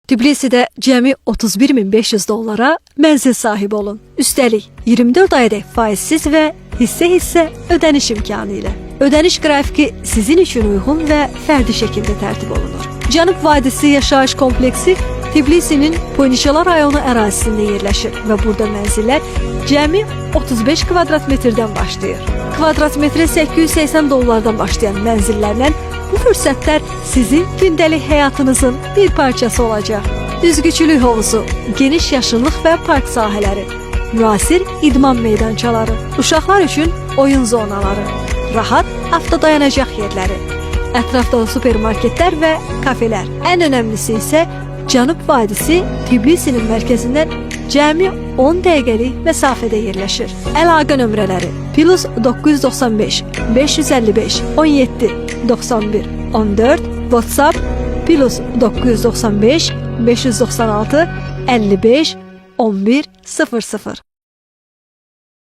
Tbilisidə cəmi 31.500 dollara mənzil sahibi olun. Üstəlik 24 aydək faizsiz və hissə-hissə ödəniş imkanı ilə. Ödəniş qrafiki sizin üçün uyğun və fərdi şəkildə tərtib olunur. Cənub Vadisi yaşayış kompleksi Tbilisinin Poniçalar rayonu ərazisində yerləşir və burada mənzillər cəmi 35 kvadrat metrdən başlayır. Kvadrat metrə 880 dollardan başlayan mənzillərlə bu fürsətlər sizin gündəlik həyatınızın bir parçası olacaq. Üzgüçülük hovuzu, geniş yaşıllıq və park sahələri, müasir idman meydançaları, uşaqlar üçün oyun zonaları, rahat avtodayanacaq yerləri, ətrafda supermarketlər və kafelər. Ən önəmlisi isə Cənub Vadisi Tbilisinin mərkəzindən cəmi 10 dəqiqəlik məsafədə yerləşir. Əlaqə nömrələri +995 555 17 91 14, WhatsApp +995 596 55 11 00.